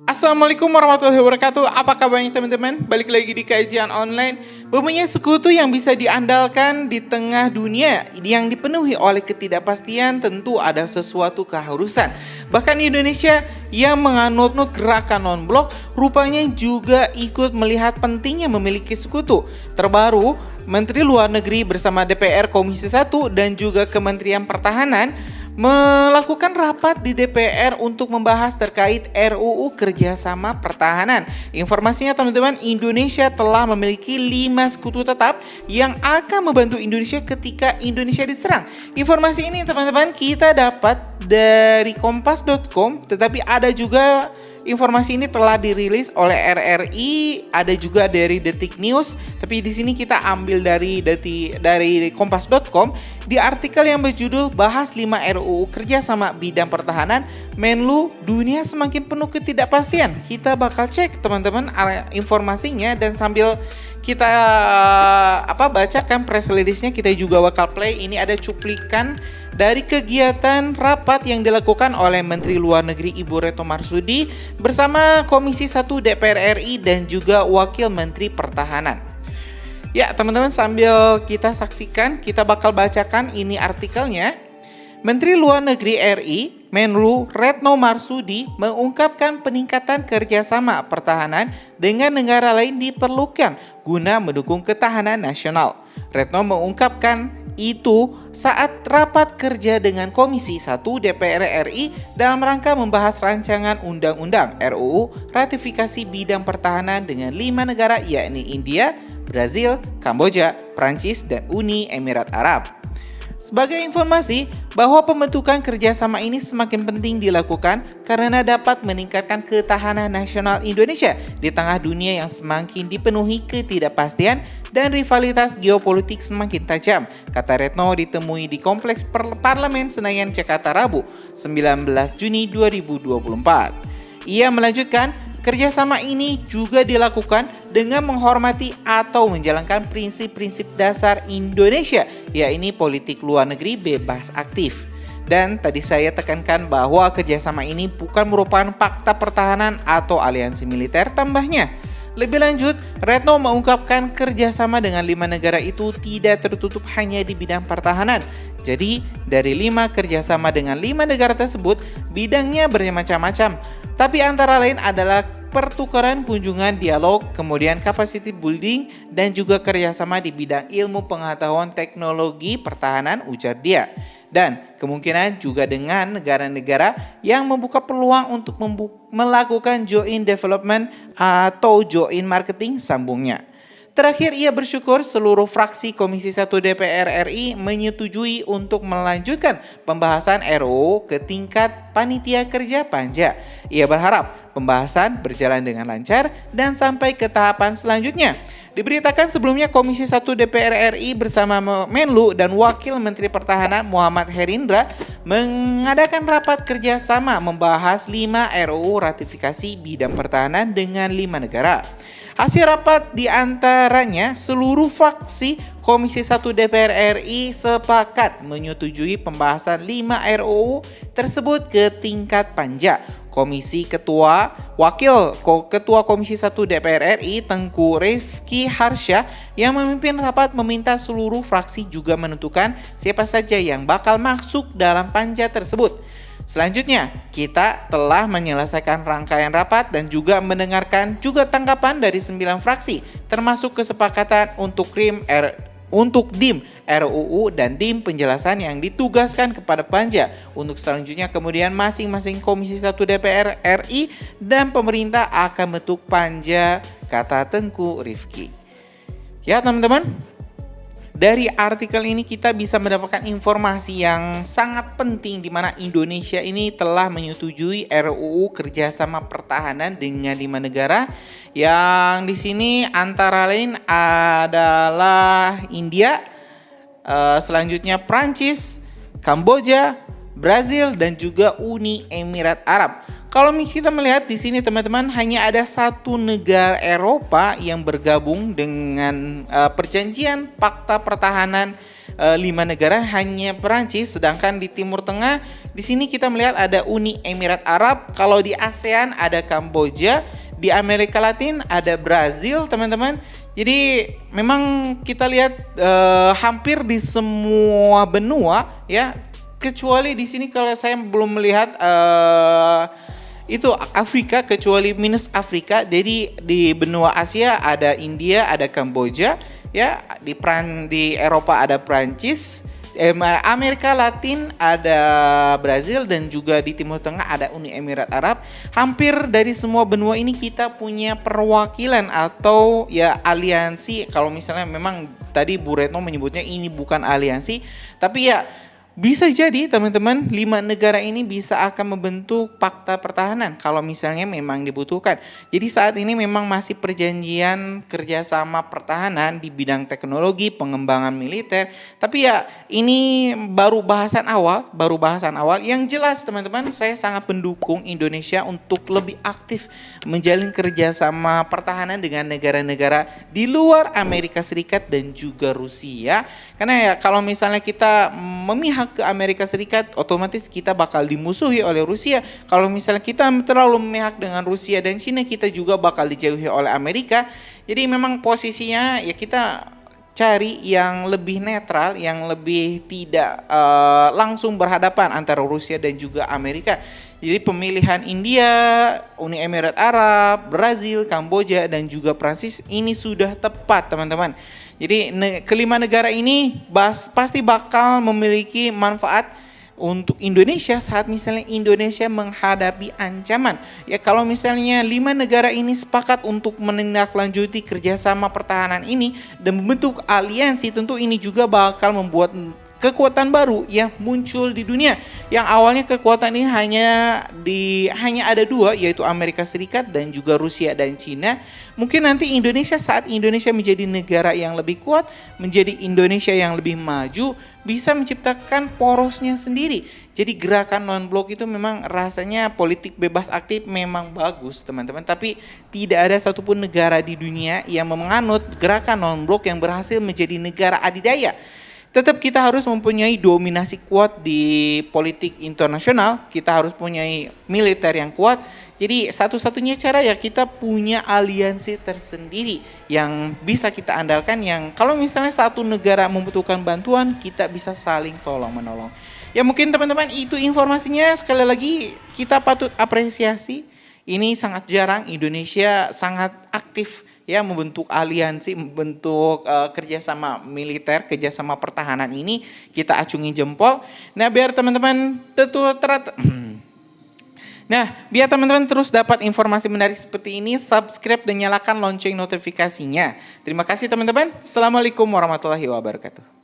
Assalamualaikum warahmatullahi wabarakatuh. Apa kabarnya teman-teman? Balik lagi di kajian online. Mempunyai sekutu yang bisa diandalkan di tengah dunia yang dipenuhi oleh ketidakpastian, tentu ada sesuatu keharusan. Bahkan di Indonesia yang menganut gerakan non-blok rupanya juga ikut melihat pentingnya memiliki sekutu. Terbaru, Menteri Luar Negeri bersama DPR Komisi 1 dan juga Kementerian Pertahanan melakukan rapat di DPR untuk membahas terkait RUU Kerjasama Pertahanan. Informasinya teman-teman, Indonesia telah memiliki 5 sekutu tetap yang akan membantu Indonesia ketika Indonesia diserang. Informasi ini teman-teman kita dapat dari kompas.com, tetapi ada juga informasi ini telah dirilis oleh RRI, ada juga dari Detik News, tapi di sini kita ambil dari kompas.com di artikel yang berjudul bahas 5 RUU kerjasama bidang pertahanan, Menlu dunia semakin penuh ketidakpastian. Kita bakal cek teman-teman informasinya dan sambil kita bacakan press release-nya, kita juga bakal play. Ini ada cuplikan dari kegiatan rapat yang dilakukan oleh Menteri Luar Negeri Ibu Retno Marsudi bersama Komisi 1 DPR RI dan juga Wakil Menteri Pertahanan. Ya teman-teman, sambil kita saksikan, kita bakal bacakan ini artikelnya. Menteri Luar Negeri RI, Menlu Retno Marsudi mengungkapkan peningkatan kerjasama pertahanan dengan negara lain diperlukan guna mendukung ketahanan nasional. Retno mengungkapkan itu saat rapat kerja dengan Komisi 1 DPR RI dalam rangka membahas rancangan undang-undang RUU ratifikasi bidang pertahanan dengan 5 negara yakni India, Brazil, Kamboja, Prancis, dan Uni Emirat Arab. Sebagai informasi bahwa pembentukan kerjasama ini semakin penting dilakukan karena dapat meningkatkan ketahanan nasional Indonesia di tengah dunia yang semakin dipenuhi ketidakpastian dan rivalitas geopolitik semakin tajam, kata Retno ditemui di Kompleks Parlemen Senayan, Jakarta Rabu 19 Juni 2024. Ia melanjutkan, kerjasama ini juga dilakukan dengan menghormati atau menjalankan prinsip-prinsip dasar Indonesia, yakni politik luar negeri bebas aktif. Dan tadi saya tekankan bahwa kerjasama ini bukan merupakan fakta pertahanan atau aliansi militer, tambahnya. Lebih lanjut, Retno mengungkapkan kerjasama dengan 5 negara itu tidak tertutup hanya di bidang pertahanan. Jadi, dari 5 kerjasama dengan 5 negara tersebut, bidangnya bermacam-macam. Tapi antara lain adalah pertukaran kunjungan, dialog, kemudian capacity building, dan juga kerjasama di bidang ilmu pengetahuan teknologi pertahanan, ujar dia. Dan kemungkinan juga dengan negara-negara yang membuka peluang untuk melakukan joint development atau joint marketing, sambungnya. Terakhir, ia bersyukur seluruh fraksi Komisi 1 DPR RI menyetujui untuk melanjutkan pembahasan RUU ke tingkat panitia kerja Panja. Ia berharap pembahasan berjalan dengan lancar dan sampai ke tahapan selanjutnya. Diberitakan sebelumnya Komisi 1 DPR RI bersama Menlu dan Wakil Menteri Pertahanan Muhammad Herindra mengadakan rapat kerjasama membahas 5 RUU ratifikasi bidang pertahanan dengan 5 negara. Hasil rapat diantaranya seluruh fraksi Komisi 1 DPR RI sepakat menyetujui pembahasan 5 RUU tersebut ke tingkat Panja. Wakil Ketua Komisi 1 DPR RI Tengku Rifki Harsha yang memimpin rapat meminta seluruh fraksi juga menentukan siapa saja yang bakal masuk dalam panja tersebut. Selanjutnya, kita telah menyelesaikan rangkaian rapat dan juga mendengarkan juga tanggapan dari 9 fraksi, termasuk kesepakatan untuk DIM RUU dan DIM penjelasan yang ditugaskan kepada Panja. Untuk selanjutnya kemudian masing-masing Komisi 1 DPR RI dan pemerintah akan bentuk Panja, kata Tengku Rifki. Ya teman-teman, dari artikel ini kita bisa mendapatkan informasi yang sangat penting di mana Indonesia ini telah menyetujui RUU kerjasama pertahanan dengan 5 negara yang di sini antara lain adalah India, selanjutnya Prancis, Kamboja, Brazil, dan juga Uni Emirat Arab. Kalau kita melihat di sini teman-teman, hanya ada satu negara Eropa yang bergabung dengan perjanjian Fakta Pertahanan 5 negara, hanya Perancis. Sedangkan di Timur Tengah di sini kita melihat ada Uni Emirat Arab, kalau di ASEAN ada Kamboja, di Amerika Latin ada Brazil, teman-teman. Jadi memang kita lihat hampir di semua benua ya, kecuali di sini kalau saya belum melihat itu Afrika, kecuali minus Afrika. Jadi di benua Asia ada India, ada Kamboja, ya di Eropa ada Prancis, Amerika Latin ada Brazil, dan juga di Timur Tengah ada Uni Emirat Arab. Hampir dari semua benua ini kita punya perwakilan atau ya aliansi. Kalau misalnya memang tadi Bu Retno menyebutnya ini bukan aliansi, tapi ya bisa jadi teman-teman 5 negara ini bisa akan membentuk fakta pertahanan kalau misalnya memang dibutuhkan. Jadi saat ini memang masih perjanjian kerjasama pertahanan di bidang teknologi, pengembangan militer. Tapi ya ini baru bahasan awal. Yang jelas teman-teman, saya sangat mendukung Indonesia untuk lebih aktif menjalin kerjasama pertahanan dengan negara-negara di luar Amerika Serikat dan juga Rusia. Karena ya kalau misalnya kita memihak ke Amerika Serikat, otomatis kita bakal dimusuhi oleh Rusia. Kalau misalnya kita terlalu memihak dengan Rusia dan Cina, kita juga bakal dijauhi oleh Amerika. Jadi memang posisinya ya kita cari yang lebih netral, yang lebih tidak langsung berhadapan antara Rusia dan juga Amerika. Jadi pemilihan India, Uni Emirat Arab, Brazil, Kamboja, dan juga Prancis ini sudah tepat teman-teman. Jadi kelima negara ini pasti bakal memiliki manfaat untuk Indonesia saat misalnya Indonesia menghadapi ancaman. Ya kalau misalnya 5 negara ini sepakat untuk menindaklanjuti kerjasama pertahanan ini dan membentuk aliansi, tentu ini juga bakal membuat kekuatan baru yang muncul di dunia. Yang awalnya kekuatan ini hanya ada 2, yaitu Amerika Serikat dan juga Rusia dan Cina. Mungkin nanti Indonesia, saat Indonesia menjadi negara yang lebih kuat, menjadi Indonesia yang lebih maju, bisa menciptakan porosnya sendiri. Jadi gerakan non-blok itu memang rasanya politik bebas aktif memang bagus teman-teman. Tapi tidak ada satupun negara di dunia yang menganut gerakan non-blok yang berhasil menjadi negara adidaya. Tetap kita harus mempunyai dominasi kuat di politik internasional, kita harus punyai militer yang kuat. Jadi satu-satunya cara ya kita punya aliansi tersendiri yang bisa kita andalkan, yang kalau misalnya satu negara membutuhkan bantuan, kita bisa saling tolong-menolong. Ya mungkin teman-teman itu informasinya, sekali lagi kita patut apresiasi. Ini sangat jarang Indonesia sangat aktif ya membentuk aliansi, membentuk kerjasama militer, kerjasama pertahanan ini kita acungi jempol. Nah biar teman-teman biar teman-teman terus dapat informasi menarik seperti ini, subscribe dan nyalakan lonceng notifikasinya. Terima kasih teman-teman. Assalamualaikum warahmatullahi wabarakatuh.